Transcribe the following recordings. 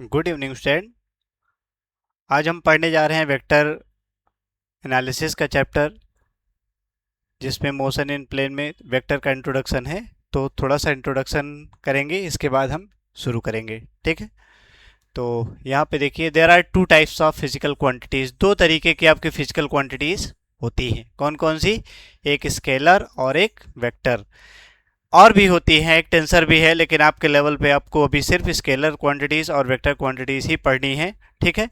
Good evening student. आज हम पढ़ने जा रहे हैं वेक्टर एनालिसिस का चैप्टर, जिसमें मोशन इन प्लेन में वेक्टर का इंट्रोडक्शन है। तो थोड़ा सा इंट्रोडक्शन करेंगे, इसके बाद हम शुरू करेंगे। ठीक है। तो यहाँ पे देखिए, there are two types of physical quantities. दो तरीके की आपकी फिजिकल क्वांटिटीज होती हैं। कौन कौन सी? एक स्केलर और एक वेक्टर। और भी होती हैं, एक टेंसर भी है, लेकिन आपके लेवल पे आपको अभी सिर्फ स्केलर क्वांटिटीज और वेक्टर क्वांटिटीज ही पढ़नी है। ठीक है।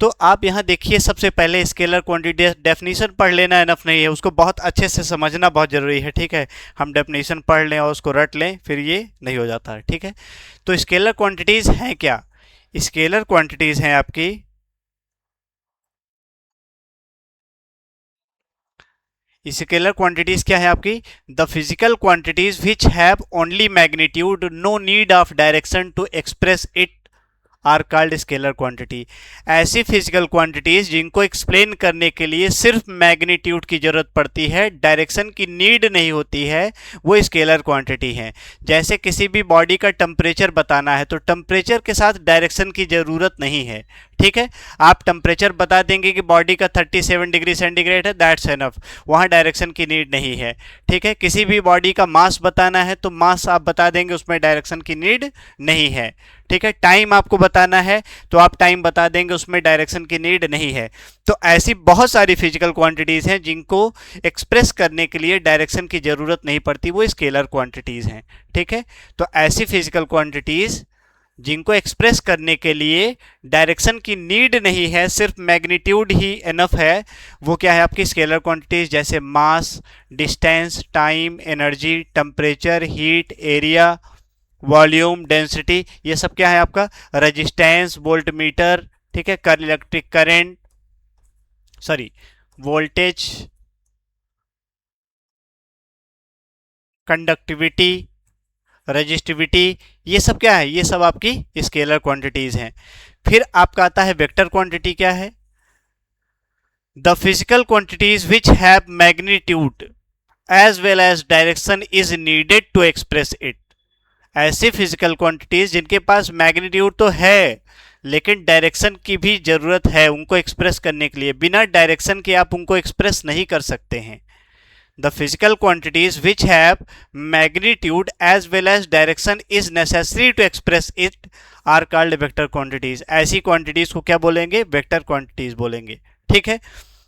तो आप यहाँ देखिए, सबसे पहले स्केलर क्वांटिटी डेफिनेशन पढ़ लेना इनफ नहीं है, उसको बहुत अच्छे से समझना बहुत जरूरी है। ठीक है। हम डेफिनेशन पढ़ लें और उसको रट लें, फिर ये नहीं हो जाता है। ठीक है। तो स्केलर क्वांटिटीज हैं क्या? स्केलर क्वांटिटीज हैं आपकी स्केलर क्वांटिटीज क्या है आपकी? The physical quantities which have only magnitude, no need of direction to express it, are called scalar quantity. ऐसी फिजिकल क्वांटिटीज जिनको एक्सप्लेन करने के लिए सिर्फ मैग्नीट्यूड की जरूरत पड़ती है, डायरेक्शन की नीड नहीं होती है, वो स्केलर क्वांटिटी है। जैसे किसी भी बॉडी का टेम्परेचर बताना है, तो टेम्परेचर के साथ डायरेक्शन की जरूरत नहीं है। ठीक है। आप टेम्परेचर बता देंगे कि बॉडी का 37 डिग्री सेंटीग्रेड है, दैट्स एनफ, वहाँ डायरेक्शन की नीड नहीं है। ठीक है। किसी भी बॉडी का मास बताना है, तो मास आप बता देंगे, उसमें डायरेक्शन की नीड नहीं है। ठीक है। टाइम आपको बताना है, तो आप टाइम बता देंगे, उसमें डायरेक्शन की नीड नहीं है। तो ऐसी बहुत सारी फिजिकल क्वांटिटीज हैं जिनको एक्सप्रेस करने के लिए डायरेक्शन की जरूरत नहीं पड़ती, वो स्केलर क्वांटिटीज हैं। ठीक है। तो ऐसी फिजिकल क्वांटिटीज जिनको एक्सप्रेस करने के लिए डायरेक्शन की नीड नहीं है, सिर्फ मैग्नीट्यूड ही एनफ है, वो क्या है आपकी स्केलर क्वांटिटीज। जैसे mass, distance, time, energy, temperature, heat, area, volume, density, ये सब क्या है आपका? Resistance, volt meter. ठीक है। Electric current, sorry, voltage, conductivity, resistivity, ये सब क्या है? ये सब आपकी स्केलर क्वांटिटीज हैं। फिर आपका आता है वेक्टर क्वांटिटी। क्या है? The physical quantities which have magnitude as well as direction is needed to express it. ऐसी फिजिकल क्वांटिटीज जिनके पास मैग्नीट्यूड तो है, लेकिन डायरेक्शन की भी जरूरत है उनको एक्सप्रेस करने के लिए। बिना डायरेक्शन के आप उनको एक्सप्रेस नहीं कर सकते हैं। The physical quantities which have magnitude as well as direction is necessary to express it are called vector quantities. ऐसी क्वांटिटीज को क्या बोलेंगे? वेक्टर क्वांटिटीज बोलेंगे। ठीक है।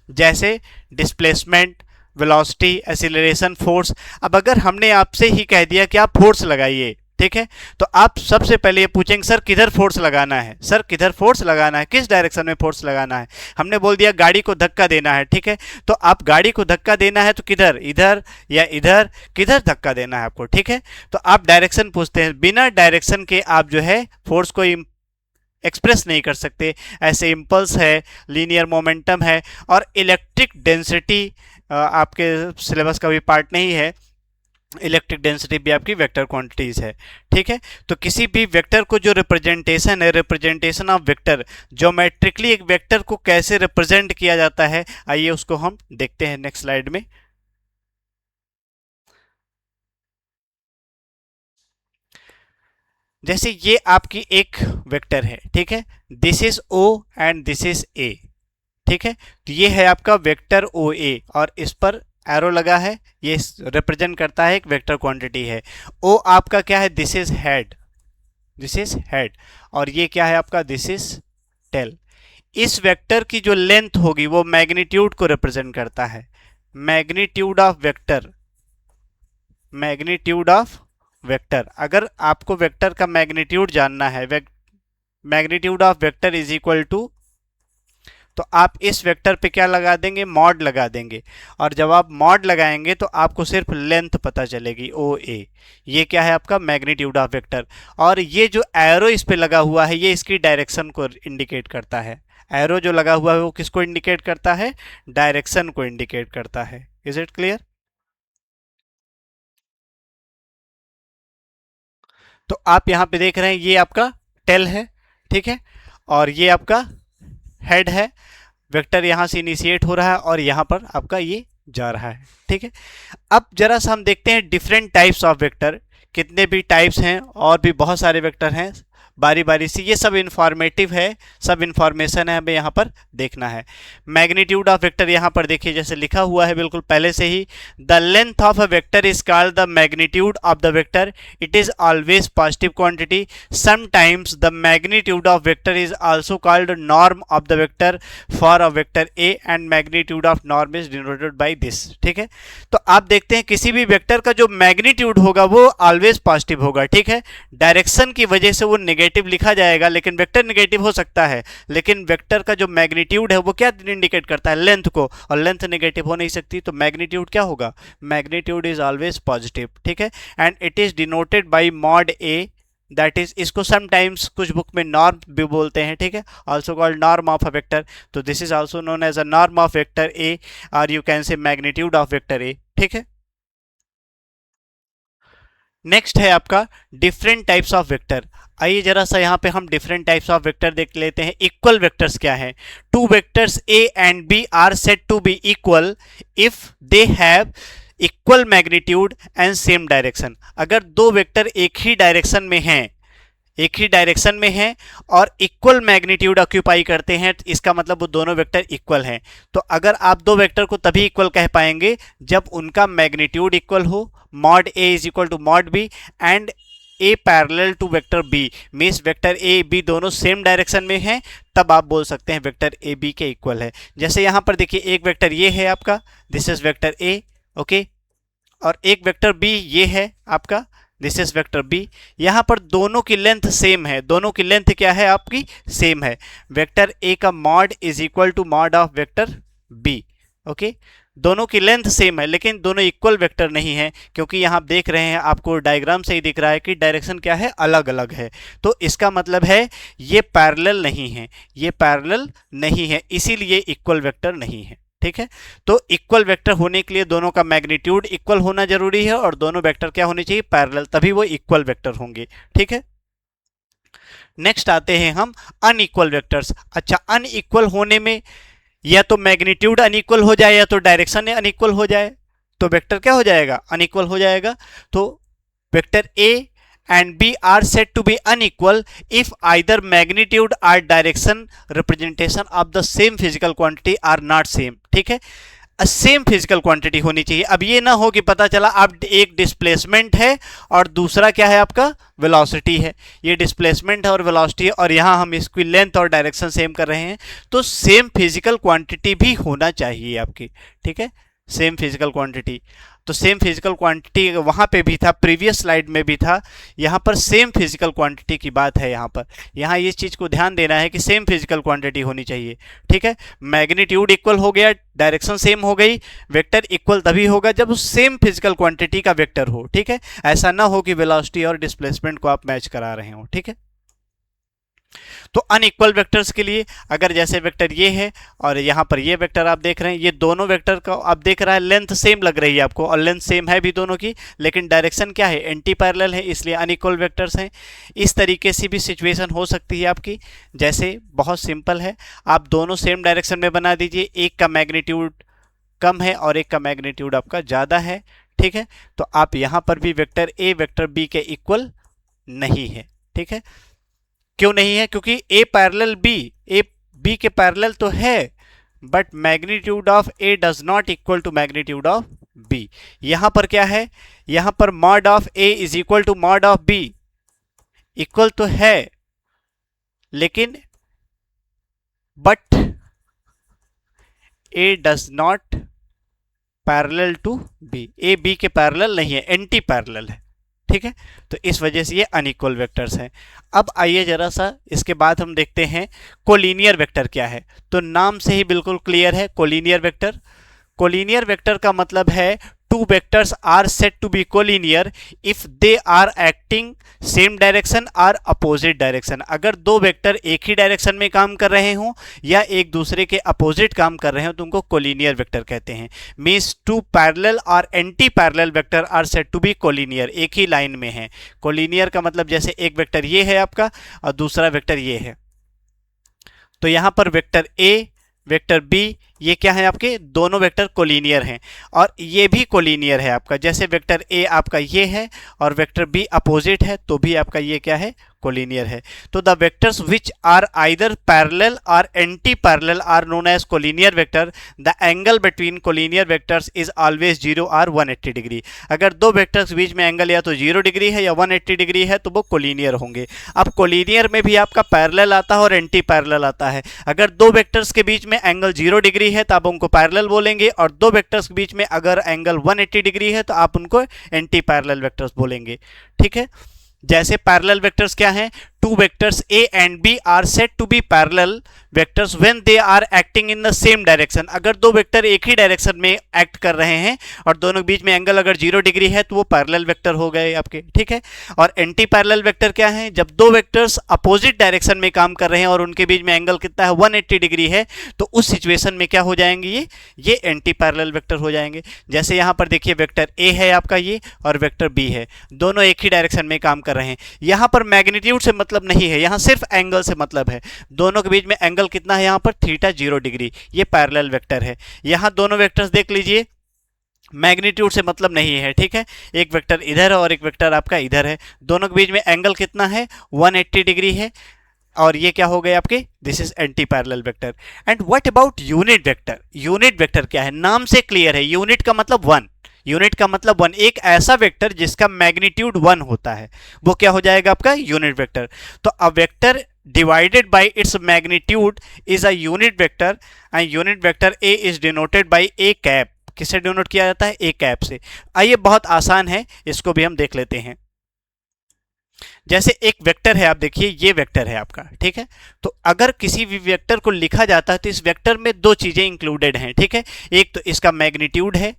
जैसे डिस्प्लेसमेंट, वेलोसिटी, एक्सीलरेशन, फोर्स। अब अगर हमने आपसे ही कह दिया कि आप फोर्स लगाइए, ठीक है, तो आप सबसे पहले ये पूछेंगे, सर किधर फोर्स लगाना है? सर किधर फोर्स लगाना है? किस डायरेक्शन में फोर्स लगाना है? हमने बोल दिया गाड़ी को धक्का देना है। ठीक है। तो आप गाड़ी को धक्का देना है तो किधर? इधर या इधर? किधर धक्का देना है आपको? ठीक है। तो आप डायरेक्शन पूछते हैं। बिना डायरेक्शन के आप जो है फोर्स को एक्सप्रेस नहीं कर सकते। ऐसे इम्पल्स है, लीनियर मोमेंटम है, और इलेक्ट्रिक डेंसिटी आपके सिलेबस का भी पार्ट नहीं है। इलेक्ट्रिक डेंसिटी भी आपकी वेक्टर क्वांटिटीज है। ठीक है। तो किसी भी वेक्टर को जो रिप्रेजेंटेशन है, रिप्रेजेंटेशन ऑफ वेक्टर, ज्योमेट्रिकली एक वेक्टर को कैसे रिप्रेजेंट किया जाता है, आइए उसको हम देखते हैं नेक्स्ट स्लाइड में। जैसे ये आपकी एक वेक्टर है, ठीक है, this is O and this is A. ठीक है। तो ये है आपका वेक्टर ओ ए, और इस पर एरो लगा है, ये रिप्रेजेंट करता है एक वेक्टर क्वांटिटी है। ओ आपका क्या है? This is head, this is head, और ये क्या है आपका? This is tail. इस वेक्टर की जो लेंथ होगी वो मैग्नीट्यूड को रिप्रेजेंट करता है। Magnitude of vector, magnitude of vector, अगर आपको वेक्टर का मैग्नीट्यूड जानना है, magnitude of vector is equal to, तो आप इस वेक्टर पे क्या लगा देंगे? मॉड लगा देंगे। और जब आप मॉड लगाएंगे तो आपको सिर्फ लेंथ पता चलेगी, ओ ए। ये क्या है आपका? Magnitude of vector. और ये जो एरो इस पे लगा हुआ है, ये इसकी डायरेक्शन को इंडिकेट करता है। एरो जो लगा हुआ है वो किसको इंडिकेट करता है? डायरेक्शन को इंडिकेट करता है। Is it clear? तो आप यहां पे देख रहे हैं, ये आपका टेल है। ठीक है। और ये आपका हेड है। वेक्टर यहां से इनिशिएट हो रहा है और यहां पर आपका ये जा रहा है। ठीक है। अब जरा सा हम देखते हैं डिफरेंट टाइप्स ऑफ वेक्टर। कितने भी टाइप्स हैं, और भी बहुत सारे वेक्टर हैं, बारी बारी से, ये सब इंफॉर्मेटिव है, सब इंफॉर्मेशन है, हमें यहाँ पर देखना है। मैग्नीट्यूड ऑफ वेक्टर यहाँ पर देखिए जैसे लिखा हुआ है बिल्कुल पहले से ही, the length of a vector is called the magnitude of the vector, it is always positive quantity, sometimes the magnitude of vector is also called norm of the vector for a vector A and magnitude of norm is denoted by this. ठीक है, तो आप देखते हैं किसी भी vector का जो मैग्नीट्यूड होगा वो ऑलवेज पॉजिटिव होगा। ठीक है, डायरेक्शन की वजह से वो नेगेटिव लिखा जाएगा, लेकिन वेक्टर नेगेटिव हो सकता है, लेकिन वेक्टर का जो मैग्नीट्यूड है वो क्या इंडिकेट करता है, लेंथ को, और लेंथ नेगेटिव हो नहीं सकती, तो मैग्नीट्यूड क्या होगा, मैग्नीट्यूड इज ऑलवेज पॉजिटिव। ठीक है, and it is denoted by mod A, that is, इसको समटाइम्स कुछ बुक में नॉर्म भी बोलते हैं। ठीक है, also called norm of a vector, तो this is also known as a norm of vector A, और you can say magnitude of vector A. ठीक है, नेक्स्ट है आपका डिफरेंट टाइप्स ऑफ वेक्टर। आइए जरा सा यहाँ पे हम डिफरेंट टाइप्स ऑफ वेक्टर देख लेते हैं। इक्वल वेक्टर्स क्या है, two vectors A and B are said to be equal if they have equal magnitude and same direction. अगर दो वेक्टर एक ही डायरेक्शन में हैं, एक ही डायरेक्शन में हैं और इक्वल मैग्नीट्यूड ऑक्यूपाई करते हैं, तो इसका मतलब वो दोनों वेक्टर इक्वल हैं। तो अगर आप दो वेक्टर को तभी इक्वल कह पाएंगे जब उनका मैग्नीट्यूड इक्वल हो, mod A is equal to mod B and A parallel to vector B, means vector A B दोनों सेम डायरेक्शन में हैं, तब आप बोल सकते हैं वेक्टर ए बी के इक्वल है। जैसे यहाँ पर देखिए एक वेक्टर ये है आपका, this is vector A, okay, और एक वेक्टर बी ये है आपका, दिस इज वेक्टर बी। यहाँ पर दोनों की लेंथ सेम है, दोनों की लेंथ क्या है आपकी, सेम है। वेक्टर ए का mod is equal to mod of vector B, okay, दोनों की लेंथ सेम है, लेकिन दोनों इक्वल वेक्टर नहीं है, क्योंकि यहाँ आप देख रहे हैं, आपको डायग्राम से ही दिख रहा है कि डायरेक्शन क्या है, अलग अलग है। तो इसका मतलब है ये पैरेलल नहीं है, ये पैरेलल नहीं है, इसीलिए इक्वल वेक्टर नहीं है। ठीक है, तो इक्वल वेक्टर होने के लिए दोनों का मैग्नीट्यूड इक्वल होना जरूरी है और दोनों वेक्टर क्या होने चाहिए, पैरेलल, तभी वो इक्वल वेक्टर होंगे। ठीक है, नेक्स्ट आते हैं हम अनइक्वल वेक्टर्स। अच्छा, अनइक्वल होने में या तो मैग्नीट्यूड अनइक्वल हो जाए या तो डायरेक्शन अनइक्वल हो जाए, तो वेक्टर क्या हो जाएगा, अनइक्वल हो जाएगा। तो vector A and B are said to be unequal if either magnitude or direction representation of the same physical quantity are not same। ठीक है, सेम फिजिकल क्वांटिटी होनी चाहिए। अब ये ना हो कि पता चला अब एक डिस्प्लेसमेंट है और दूसरा क्या है आपका, वेलोसिटी है, ये डिस्प्लेसमेंट है और वेलोसिटी है, और यहाँ हम इसकी लेंथ और डायरेक्शन सेम कर रहे हैं, तो सेम फिजिकल क्वांटिटी भी होना चाहिए आपकी। ठीक है, सेम फिजिकल क्वांटिटी, तो सेम फिजिकल क्वांटिटी वहाँ पे भी था, प्रीवियस स्लाइड में भी था, यहाँ पर सेम फिजिकल क्वांटिटी की बात है। यहाँ पर यहाँ इस चीज़ को ध्यान देना है कि सेम फिजिकल क्वांटिटी होनी चाहिए। ठीक है, मैग्नीट्यूड इक्वल हो गया, डायरेक्शन सेम हो गई, वेक्टर इक्वल तभी होगा जब उस सेम फिजिकल क्वांटिटी का वेक्टर हो। ठीक है, ऐसा ना हो कि वेलोसिटी और डिस्प्लेसमेंट को आप मैच करा रहे हो। ठीक है, तो अनइक्वल वेक्टर्स के लिए अगर जैसे वेक्टर ये है और यहाँ पर ये वेक्टर आप देख रहे हैं, ये दोनों वेक्टर का आप देख रहा है लेंथ सेम लग रही है आपको, और लेंथ सेम है भी दोनों की, लेकिन डायरेक्शन क्या है, एंटी पैरेलल है, इसलिए अनइक्वल वेक्टर्स हैं। इस तरीके से भी सिचुएशन हो सकती है आपकी। जैसे बहुत सिंपल है, आप दोनों सेम डायरेक्शन में बना दीजिए, एक का मैग्नीट्यूड कम है और एक का मैग्नीट्यूड आपका ज़्यादा है। ठीक है, तो आप यहाँ पर भी वेक्टर ए वेक्टर बी के इक्वल नहीं है। ठीक है, क्यों नहीं है, क्योंकि A parallel B, A B के पैरेलल तो है, but magnitude of A does not equal to magnitude of B. यहां पर क्या है, यहां पर mod of A is equal to mod of B, equal तो है लेकिन but A does not parallel to B, A B के पैरेलल नहीं है, एंटी पैरेलल है। ठीक है, तो इस वजह से ये अनइक्वल वेक्टर्स हैं। अब आइए जरा सा इसके बाद हम देखते हैं कोलिनियर वेक्टर क्या है। तो नाम से ही बिल्कुल क्लियर है, कोलिनियर वेक्टर। कोलिनियर वेक्टर का मतलब है two vectors are said to be collinear if they are acting same direction और अपोजिट डायरेक्शन। अगर दो वेक्टर एक ही डायरेक्शन में काम कर रहे हों या एक दूसरे के अपोजिट काम कर रहे हो तो उनको कोलिनियर वेक्टर कहते हैं। मीन्स टू पैरेलल और anti parallel vector are said to be collinear, एक ही लाइन में है। कोलिनियर का मतलब जैसे एक वेक्टर ये है आपका और दूसरा वेक्टर ये है, तो यहां पर वेक्टर ए वेक्टर बी ये क्या है आपके दोनों वेक्टर कोलिनियर हैं और ये भी कोलिनियर है आपका। जैसे वेक्टर ए आपका ये है और वेक्टर बी अपोजिट है तो भी आपका ये क्या है कोलिनियर है। तो the vectors which are either parallel और anti parallel are known as collinear vector. The angle between collinear vectors is always 0 और 180 डिग्री। अगर दो वेक्टर्स के बीच में एंगल या तो 0 डिग्री है या 180 डिग्री है तो वो कोलिनियर होंगे। अब कोलिनियर में भी आपका पैरेलल आता है और एंटी पैरेलल आता है। अगर दो वेक्टर्स के बीच में एंगल 0 डिग्री है तो आप उनको पैरेलल बोलेंगे और दो वेक्टर्स के बीच में अगर एंगल 180 डिग्री है तो आप उनको एंटी पैरेलल वेक्टर्स बोलेंगे। ठीक है, जैसे पैरेलल वेक्टर्स क्या हैं, two vectors A and B are said to be parallel vectors when they are acting in the same direction. अगर दो वेक्टर एक ही डायरेक्शन में एक्ट कर रहे हैं और दोनों के बीच में एंगल अगर 0 डिग्री है तो वो पैरेलल वेक्टर हो गए आपके। ठीक है, और एंटी पैरेलल वेक्टर क्या है, जब दो वेक्टर्स अपोजिट डायरेक्शन में काम कर रहे हैं और उनके बीच में एंगल कितना है 180 डिग्री है तो उस सिचुएशन में क्या हो जाएंगे, ये एंटी पैरेलल वेक्टर हो जाएंगे। जैसे यहाँ पर देखिए वेक्टर ए है आपका ये और वेक्टर बी है, दोनों एक ही डायरेक्शन में काम कर रहे हैं। यहाँ पर मैग्नीट्यूड से मतलब नहीं है, यहाँ सिर्फ एंगल से मतलब है। दोनों के बीच में एंगल कितना है यहाँ पर थीटा 0 डिग्री, ये पैरेलल वेक्टर है। यहाँ दोनों वेक्टर्स देख लीजिए, मैग्नीट्यूड से मतलब नहीं है। ठीक है, एक वेक्टर इधर है और एक वेक्टर आपका इधर है, दोनों के बीच में एंगल कितना है 180 डिग्री है और ये क्या हो गए आपके, this is anti parallel vector. And what about unit vector. Unit vector क्या है, नाम से क्लियर है, यूनिट का मतलब 1। यूनिट का मतलब 1, एक ऐसा वेक्टर जिसका मैग्नीट्यूड 1 होता है वो क्या हो जाएगा आपका यूनिट वेक्टर। तो a vector divided by its magnitude is a unit vector and unit vector A is denoted by a cap। किससे डिनोट किया जाता है, a cap से। आइए बहुत आसान है, इसको भी हम देख लेते हैं। जैसे एक वेक्टर है, आप देखिए ये वेक्टर है आपका। ठीक है, तो अगर किसी भी वेक्टर को लिखा जाता है तो इस वेक्टर में दो चीजें इंक्लूडेड हैं। ठीक है, एक तो इसका मैग्नीट्यूड है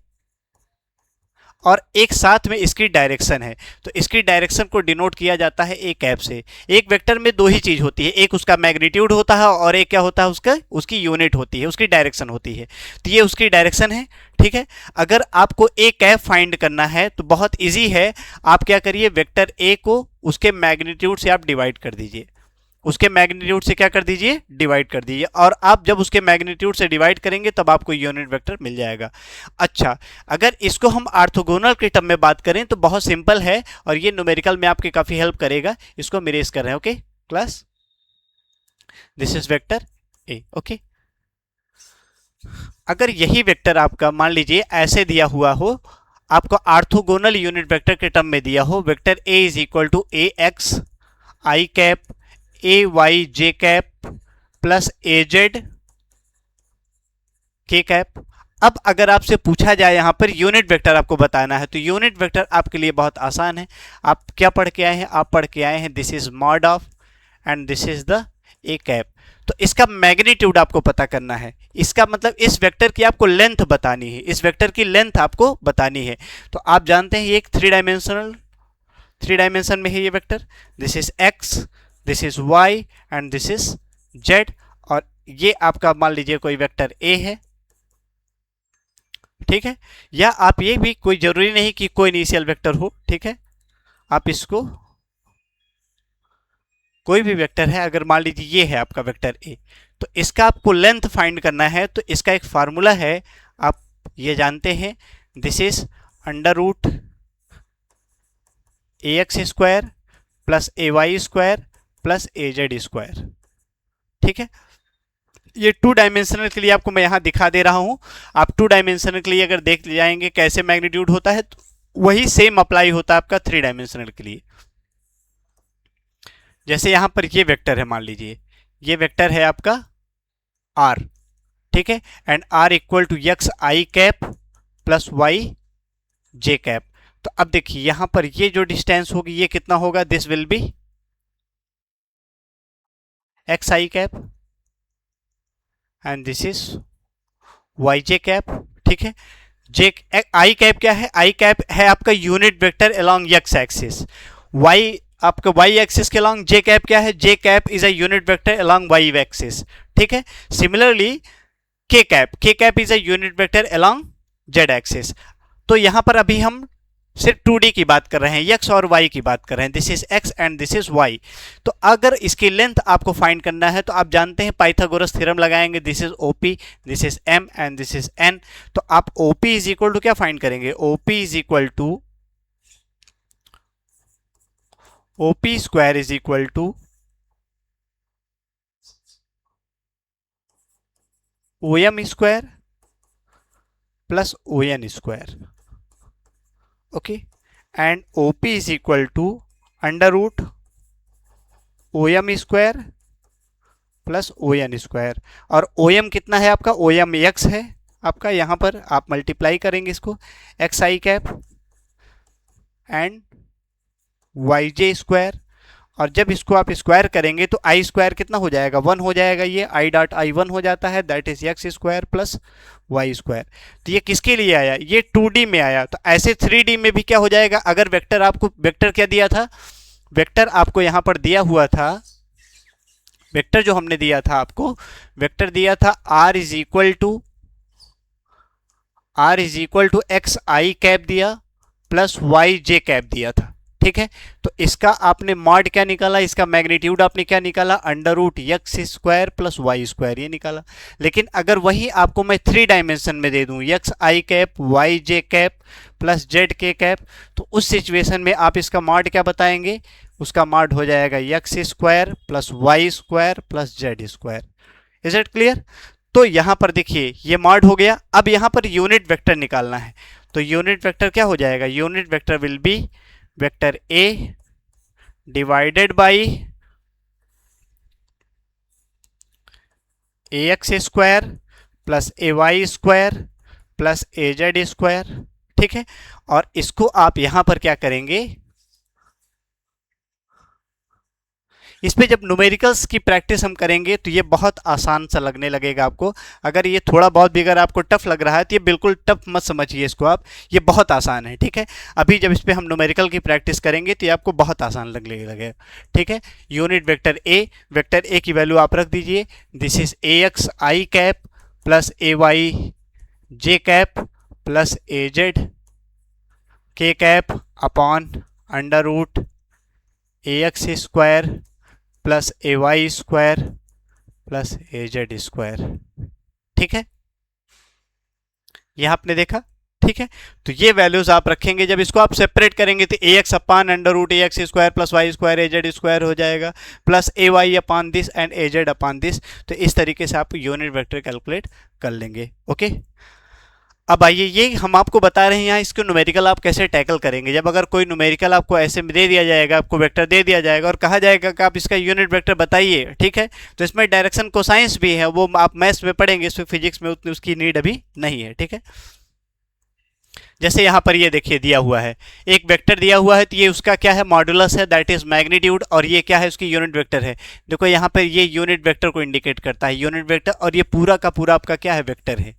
और एक साथ में इसकी डायरेक्शन है। तो इसकी डायरेक्शन को डिनोट किया जाता है ए कैप से। एक वेक्टर में दो ही चीज होती है, एक उसका मैग्नीट्यूड होता है और एक क्या होता है उसकी यूनिट होती है, उसकी डायरेक्शन होती है। तो ये उसकी डायरेक्शन है। ठीक है, अगर आपको ए कैप फाइंड करना है तो बहुत इजी है, आप क्या करिए वेक्टर ए को उसके मैग्नीट्यूड से आप डिवाइड कर दीजिए, उसके मैग्नीट्यूड से क्या कर दीजिए डिवाइड कर दीजिए, और आप जब उसके मैग्नीट्यूड से डिवाइड करेंगे तब आपको यूनिट वेक्टर मिल जाएगा। अच्छा, अगर इसको हम ऑर्थोगोनल के टर्म में बात करें तो बहुत सिंपल है और ये न्यूमेरिकल में आपकी काफी हेल्प करेगा। इसको हम इरेज कर रहे हैं। Okay class, this is vector A. Okay, अगर यही वेक्टर आपका मान लीजिए ऐसे दिया हुआ हो, आपको ऑर्थोगोनल यूनिट वेक्टर के टर्म में दिया हो, vector A is equal to A X I cap A Y J cap plus A Z K cap. अब अगर आपसे पूछा जाए यहां पर यूनिट वेक्टर आपको बताना है तो यूनिट वेक्टर आपके लिए बहुत आसान है। आप क्या पढ़ के आए हैं, आप पढ़ के आए हैं this is mod of and this is the A cap. तो इसका मैग्नीट्यूड आपको पता करना है, इसका मतलब इस वेक्टर की आपको लेंथ बतानी है, इस वेक्टर की लेंथ आपको बतानी है। तो आप जानते हैं ये एक थ्री डायमेंशन में है ये vector, this is X, this is Y and this is Z, और ये आपका मान लीजिए कोई वेक्टर ए है। ठीक है, या आप ये भी कोई जरूरी नहीं कि कोई इनिशियल वेक्टर हो। ठीक है, आप इसको कोई भी वेक्टर है, अगर मान लीजिए ये है आपका वेक्टर ए, तो इसका आपको लेंथ फाइंड करना है। तो इसका एक फार्मूला है, आप ये जानते हैं, this is under root A X square plus A Y square plus A Z square. ठीक है, ये टू डायमेंशनल के लिए आपको मैं यहां दिखा दे रहा हूं। आप टू डायमेंशनल के लिए अगर देख जाएंगे कैसे मैग्नीट्यूड होता है तो वही सेम अप्लाई होता है आपका थ्री डायमेंशनल के लिए। जैसे यहां पर ये वेक्टर है, मान लीजिए ये वेक्टर है आपका आर। ठीक है, and R equal to X I cap plus Y J cap. तो अब देखिए यहां पर ये जो डिस्टेंस होगी ये कितना होगा, this will be X I cap and this is Y J cap. ठीक है, जे आई कैप क्या है, आई कैप है आपका unit vector along X axis, Y आपका वाई एक्सिस के अलोंग जे कैप क्या है, J cap is a unit vector along Y axis. ठीक है, similarly K cap is a unit vector along Z axis. तो यहां पर अभी हम सिर्फ 2D की बात कर रहे हैं, x और y की बात कर रहे हैं, this is x and this is y। तो अगर इसकी लेंथ आपको फाइंड करना है तो आप जानते हैं पाइथागोरस थ्योरम लगाएंगे, this is OP, this is m and this is n। तो आप OP इज इक्वल टू क्या फाइंड करेंगे, OP is equal to OP square is equal to OM square plus ON square, okay. And OP is equal to under root OM square plus ON square. और OM कितना है आपका, OM x है आपका, यहां पर आप मल्टीप्लाई करेंगे इसको X I cap and Y J square. और जब इसको आप स्क्वायर करेंगे तो आई स्क्वायर कितना हो जाएगा, 1 हो जाएगा, ये आई डॉट आई 1 हो जाता है, that is X square plus Y square. तो ये किसके लिए आया, ये 2D में आया। तो ऐसे 3D में भी क्या हो जाएगा, अगर वेक्टर आपको, वेक्टर क्या दिया था, वेक्टर आपको यहां पर दिया हुआ था, वेक्टर जो हमने दिया था आपको, वेक्टर दिया था r is equal to X I cap दिया प्लस वाई जे कैप दिया था, ठीक है। तो इसका आपने मॉड क्या निकाला, इसका मैग्नीट्यूड आपने क्या निकाला, under root X square plus Y square, ये निकाला। लेकिन अगर वही आपको मैं 3 डायमेंशन में दे दूं, x I cap Y J cap plus Z K cap, तो उस सिचुएशन में आप इसका मॉड क्या बताएंगे, उसका मॉड हो जाएगा X square plus Y square plus Z square. Is it clear. तो यहां पर देखिए ये मॉड हो गया। अब यहां पर यूनिट वेक्टर निकालना है, तो यूनिट वेक्टर क्या हो जाएगा, unit vector will be vector A divided by A X square plus A Y square plus A Z square, ठीक है। और इसको आप यहां पर क्या करेंगे, इस पे जब न्यूमेरिकल्स की प्रैक्टिस हम करेंगे तो ये बहुत आसान सा लगने लगेगा आपको। अगर ये थोड़ा बहुत भी अगर आपको टफ लग रहा है तो ये बिल्कुल टफ मत समझिए इसको आप, ये बहुत आसान है, ठीक है। अभी जब इस पे हम न्यूमेरिकल की प्रैक्टिस करेंगे तो ये आपको बहुत आसान लगने लगेगा, ठीक है। यूनिट वेक्टर ए की वैल्यू आप रख दीजिए, this is A X I cap plus A Y J cap plus A Z K cap upon under root A X square plus A Y square plus A Z square, ठीक है। यह आपने देखा, ठीक है। तो ये वैल्यूज आप रखेंगे, जब इसको आप सेपरेट करेंगे तो A X upon under root A X square plus Y square A Z square हो जाएगा, plus A Y upon this and A Z upon this. तो इस तरीके से आप यूनिट वेक्टर कैलकुलेट कर लेंगे, ओके। अब आइए, ये हम आपको बता रहे हैं यहाँ इसको न्यूमेरिकल आप कैसे टैकल करेंगे। जब अगर कोई न्यूमेरिकल आपको ऐसे दे दिया जाएगा, आपको वेक्टर दे दिया जाएगा और कहा जाएगा कि आप इसका यूनिट वेक्टर बताइए, ठीक है, तो इसमें डायरेक्शन कोसाइंस भी है, वो आप मैथ्स में पढ़ेंगे, इसमें फिजिक्स में उतनी उसकी नीड अभी नहीं है, ठीक है। जैसे यहाँ पर ये देखिए दिया हुआ है, एक वेक्टर दिया हुआ है, तो ये उसका क्या है, मॉडुलस है, दैट इज मैग्नीट्यूड, और ये क्या है, उसकी यूनिट वेक्टर है। देखो यहाँ पर ये यूनिट वेक्टर को इंडिकेट करता है, यूनिट वेक्टर, और ये पूरा का पूरा आपका क्या है, वेक्टर है,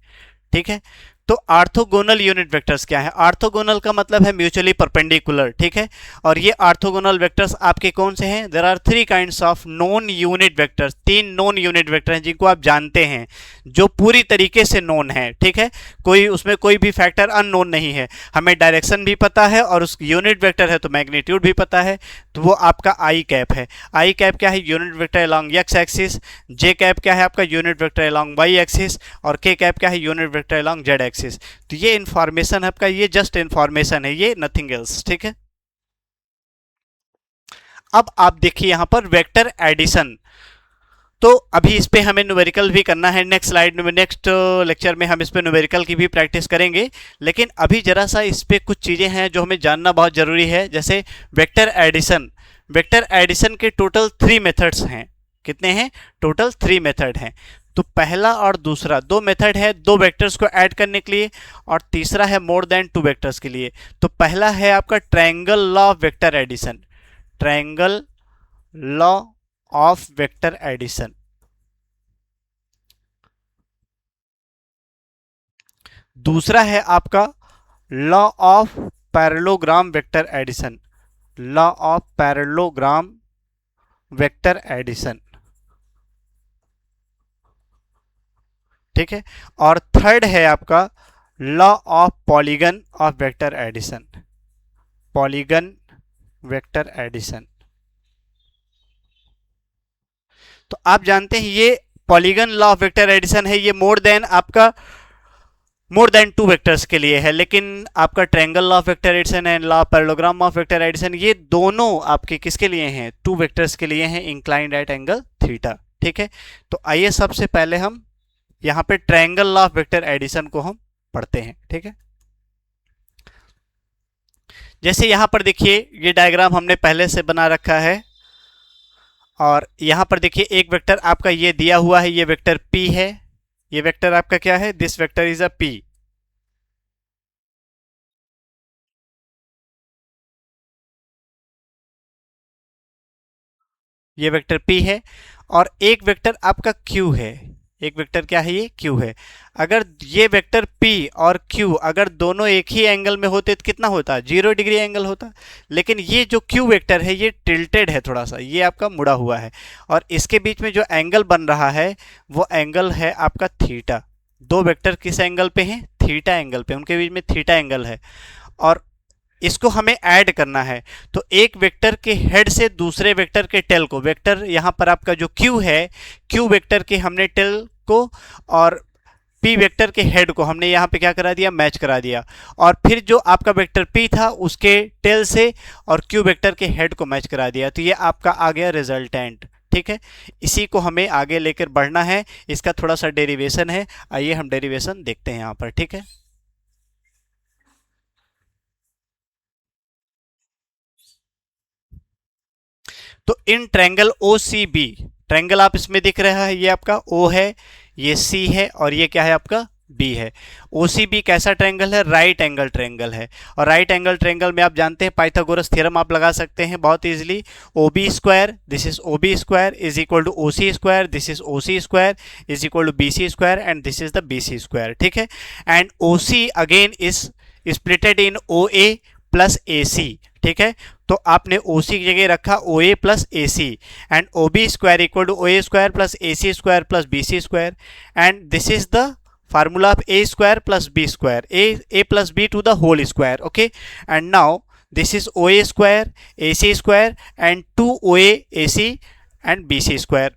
ठीक है। तो ऑर्थोगोनल यूनिट वेक्टर्स क्या है, ऑर्थोगोनल का मतलब है म्यूचुअली परपेंडिकुलर, ठीक है। और ये ऑर्थोगोनल वेक्टर्स आपके कौन से हैं, there are 3 kinds of non unit vectors, 3 non unit vector हैं जिनको आप जानते हैं, जो पूरी तरीके से नॉन है, ठीक है। कोई उसमें कोई भी फैक्टर अननोन नहीं है, हमें डायरेक्शन भी पता है और उस यूनिट वेक्टर है तो मैग्नीट्यूड भी पता है। तो वो आपका आई कैप है। आई कैप क्या है, unit vector along X axis. J cap क्या है आपका, unit vector along Y axis. और के कैप क्या है, unit vector along Z axis. तो ये इंफॉर्मेशन आपका, ये जस्ट इंफॉर्मेशन है, ये नथिंग एल्स, ठीक है। अब आप देखिए यहां पर वेक्टर एडिशन, तो अभी इस पे हमें न्यूमेरिकल भी करना है, नेक्स्ट स्लाइड में, नेक्स्ट लेक्चर में हम इस पे न्यूमेरिकल की भी प्रैक्टिस करेंगे। लेकिन अभी जरा सा इस पे कुछ चीजें हैं जो हमें जानना बहुत जरूरी है। जैसे वेक्टर एडिशन, वेक्टर एडिशन के टोटल 3 मेथड्स हैं। कितने हैं, टोटल 3 मेथड हैं। तो पहला और दूसरा 2 मेथड है, 2 वेक्टर्स को ऐड करने के लिए, और तीसरा है मोर देन 2 वेक्टर्स के लिए। तो पहला है आपका triangle law of vector addition, triangle law of vector addition. दूसरा है आपका law of parallelogram vector addition, law of parallelogram vector addition, ठीक है। और थर्ड है आपका law of polygon of vector addition, polygon vector addition. तो आप जानते हैं ये polygon law of vector addition है, ये मोर देन टू वेक्टर्स के लिए है, लेकिन आपका triangle law of vector addition and law parallelogram of vector addition ये दोनों आपके किसके लिए हैं, टू वेक्टर्स के लिए हैं इंक्लाइंड एट एंगल थीटा। ठीक है, तो आइए सबसे पहले हम यहां पे triangle law of vector addition को हम पढ़ते हैं। ठीक है, जैसे यहां पर देखिए ये डायग्राम हमने पहले से बना रखा है, और यहां पर देखिए एक वेक्टर आपका ये दिया हुआ है, ये वेक्टर P है, ये वेक्टर आपका क्या है, this vector is a P। ये वेक्टर P है, और एक वेक्टर आपका Q है, एक वेक्टर क्या है, ये Q है। अगर ये वेक्टर P और Q अगर दोनों एक ही एंगल में होते तो कितना होता, 0 डिग्री एंगल होता, लेकिन ये जो Q वेक्टर है ये टिल्टेड है थोड़ा सा, ये आपका मुड़ा हुआ है, और इसके बीच में जो एंगल बन रहा है वो एंगल है आपका थीटा। दो वेक्टर किस एंगल पे हैं, थीटा एंगल पे, उनके बीच में थीटा एंगल है, और इसको हमें ऐड करना है। तो एक वेक्टर के हेड से दूसरे वेक्टर के टेल को, वेक्टर यहां पर आपका जो Q है, Q वेक्टर के हमने टेल को और P वेक्टर के हेड को हमने यहां पे क्या करा दिया, मैच करा दिया, और फिर जो आपका वेक्टर P था उसके टेल से और Q वेक्टर के हेड को मैच करा दिया, तो ये आपका आ गया रिजल्टेंट। ठीक है, इसी को हमें आगे लेकर बढ़ना है, इसका थोड़ा सा डेरिवेशन है, आइए हम डेरिवेशन देखते हैं यहां पर। ठीक है, तो इन ट्रायंगल OCB, ट्रायंगल आप इसमें दिख रहा है, ये आपका O है, ये C है, और ये क्या है आपका B है। OCB कैसा ट्रायंगल है, राइट एंगल ट्रायंगल है, और राइट एंगल ट्रायंगल में आप जानते हैं पाइथागोरस थ्योरम आप लगा सकते हैं बहुत easily, OB square, this is OB square is equal to OC square, this is OC square is equal to BC square, and this is the BC square. ठीक है, and OC again is splitted in OA plus AC। ठीक है, तो आपने OC की जगह रखा OA plus AC, and OB square equal to OA square plus AC square plus BC square, and this is the formula of A square plus B square, A plus B to the whole square. Okay, and now this is OA square, AC square, and 2OA AC and BC square.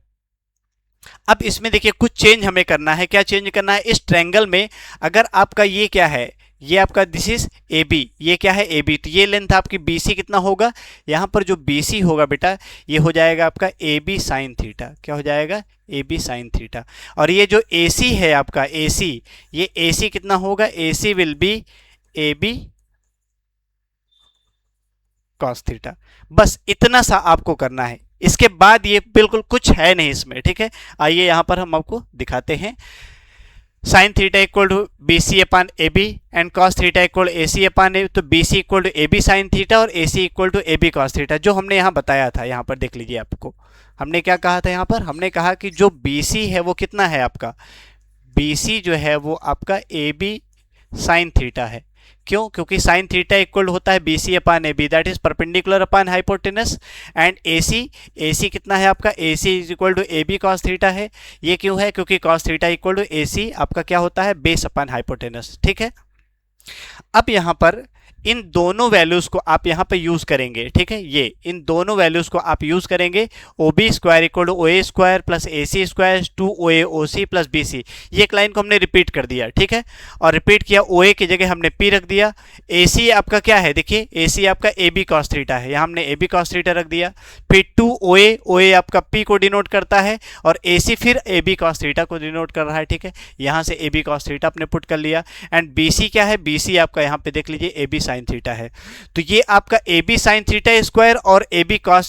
अब इसमें देखिए कुछ change हमें करना है, क्या change करना है इस ट्रायंगल में, अगर आपका ये क्या है, ये आपका दिस इज AB, ये क्या है AB, तो ये लेंथ आपकी BC कितना होगा, यहां पर जो BC होगा बेटा ये हो जाएगा आपका AB साइन थीटा, क्या हो जाएगा, AB साइन थीटा, और ये जो AC है आपका AC, ये AC कितना होगा, AC will be AB cos theta. बस इतना सा आपको करना है, इसके बाद ये बिल्कुल कुछ है नहीं इसमें। ठीक है, आइए यहां पर हम आपको दिखाते हैं, sine theta equal to BC upon AB and cos theta equal AC upon AB, तो BC equal to AB sine theta और AC equal to AB cos theta, जो हमने यहाँ बताया था। यहाँ पर देख लीजिए, आपको हमने क्या कहा था, यहाँ पर हमने कहा कि जो BC है वो कितना है आपका, BC जो है वो आपका AB साइन थीटा है। क्यों, क्योंकि साइन थीटा इक्वल होता है BC upon AB, that is perpendicular upon hypotenuse, and AC कितना है आपका, AC is equal to AB cos theta है। ये क्यों है, क्योंकि cos theta equal to AC आपका क्या होता है, बेस अपान हाइपोटेनस। ठीक है, अब यहां पर इन दोनों वैल्यूज को आप यहां पे यूज करेंगे। ठीक है, ये इन दोनों वैल्यूज को आप यूज करेंगे, OB square equal to OA square plus AC square 2OA OC plus BC, ये एक लाइन को हमने रिपीट कर दिया। ठीक है, और रिपीट किया, OA की जगह हमने P रख दिया, AC आपका क्या है, देखिए AC आपका AB cos थीटा है, यहाँ हमने AB cos थीटा रख दिया, फिर 2OA, OA आपका P को डिनोट करता है, और AC फिर AB cos थीटा को डिनोट कर रहा है। ठीक है, यहाँ से AB cos थीटा आपने पुट कर लिया, एंड BC क्या है, BC आपका यहाँ पे देख लीजिए AB साइन थीटा है, तो ये आपका AB साइन थीटा स्क्वायर और AB cos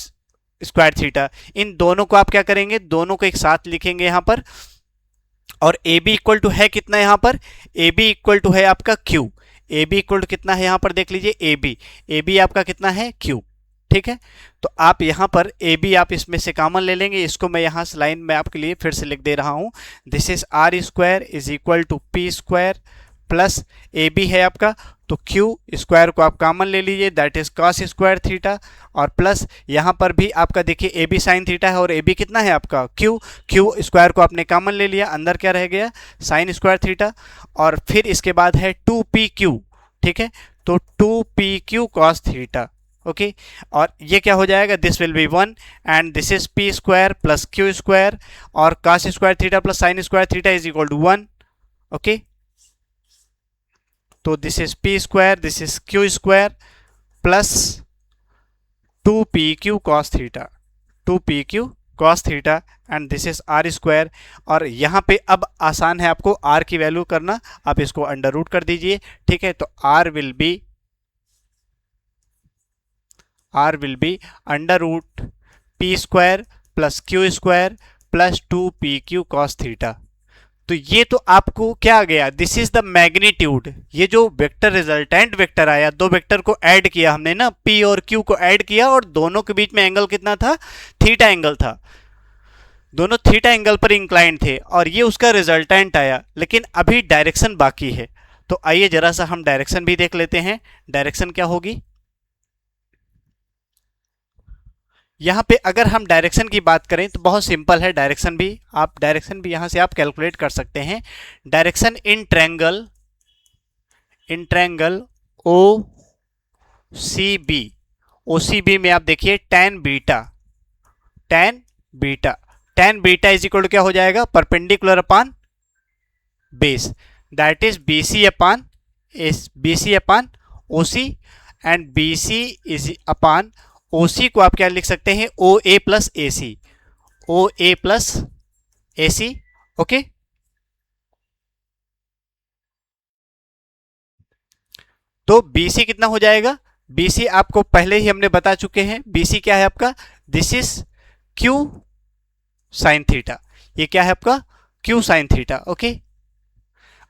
स्क्वायर थीटा, इन दोनों को आप क्या करेंगे, दोनों को एक साथ लिखेंगे यहां पर, और AB इक्वल टू है कितना, यहां पर AB इक्वल टू है आपका Q, AB इक्वल टू कितना है यहां पर देख लीजिए AB आपका कितना है Q। ठीक है, तो आप यहां पर AB आप इसमें से कॉमन ले लेंगे, इसको मैं यहां से लाइन में आपके लिए फिर से लिख दे रहा हूं, this is R square is equal to P square plus AB है आपका, तो Q स्क्वायर को आप कॉमन ले लीजिए, that is cos square theta, और प्लस यहाँ पर भी आपका देखिए AB साइन थीटा है, और AB कितना है आपका Q स्क्वायर को आपने कॉमन ले लिया, अंदर क्या रह गया, साइन स्क्वायर थीटा, और फिर इसके बाद है 2PQ। ठीक है, तो 2pq cos थीटा, ओके। और ये क्या हो जाएगा, this will be 1 and this is p square plus q square और cos square theta plus sin square theta is equal to 1, okay. तो this is p square, this is q square plus 2pq cos theta, 2pq cos theta and this is r square. और यहां पे अब आसान है आपको r की value करना, आप इसको अंडर रूट कर दीजिए, ठीक है। तो r will be under root p square plus q square plus 2pq cos theta. तो ये तो आपको क्या आ गया, दिस इज द मैग्नीट्यूड। ये जो वेक्टर रिजल्टेंट वेक्टर आया, दो वेक्टर को ऐड किया हमने ना, p और q को ऐड किया और दोनों के बीच में एंगल कितना था, थीटा एंगल था, दोनों थीटा एंगल पर इंक्लाइंड थे और ये उसका रिजल्टेंट आया। लेकिन अभी डायरेक्शन बाकी है, तो आइए जरा सा हम डायरेक्शन भी देख लेते हैं। डायरेक्शन क्या होगी, यहां पे अगर हम डायरेक्शन की बात करें तो बहुत सिंपल है। डायरेक्शन भी यहां से आप कैलकुलेट कर सकते हैं। Direction in triangle O C B में आप देखिए tan beta is equal to क्या हो जाएगा, perpendicular upon base, that is BC upon OC and BC is upon OC को आप क्या लिख सकते हैं, OA प्लस AC, ओके। तो BC कितना हो जाएगा, BC आपको पहले ही हमने बता चुके हैं, BC क्या है आपका, this is Q sine theta, ये क्या है आपका Q साइन थीटा, ओके।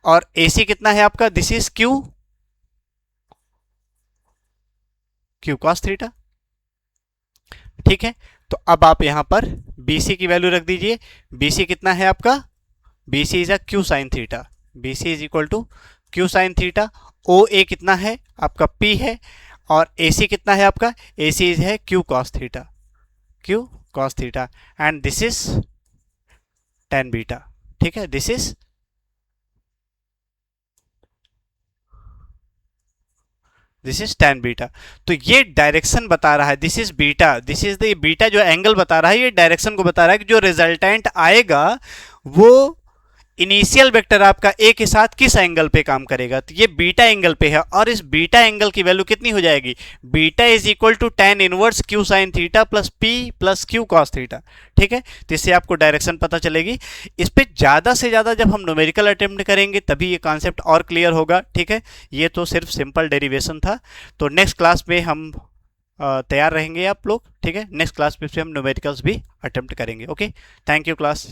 और AC कितना है आपका, this is Q cos theta, ठीक है। तो अब आप यहां पर BC की वैल्यू रख दीजिए। BC कितना है आपका, BC is uh Q sine theta, BC is equal to Q sine theta. OA कितना है आपका, P है, और AC कितना है आपका, AC इज है Q cos theta and this is tan beta, ठीक है। This is tan beta. तो ये डायरेक्शन बता रहा है, दिस इज द बीटा जो एंगल बता रहा है, ये डायरेक्शन को बता रहा है कि जो रिजल्टेंट आएगा वो इनिशियल वेक्टर आपका ए के साथ किस एंगल पे काम करेगा। तो ये बीटा एंगल पे है और इस बीटा एंगल की वैल्यू कितनी हो जाएगी, beta is equal to tan inverse Q sine theta plus P plus Q cos theta, ठीक है। तो इससे आपको डायरेक्शन पता चलेगी। इस पे ज्यादा से ज्यादा जब हम न्यूमेरिकल अटेम्प्ट करेंगे तभी ये कॉन्सेप्ट और क्लियर होगा, ठीक है। ये तो सिर्फ सिंपल डेरिवेशन था। तो नेक्स्ट क्लास में हम तैयार रहेंगे आप लोग, ठीक है। नेक्स्ट क्लास में हम न्यूमेरिकल्स भी अटेम्प्ट करेंगे, ओके। Thank you class.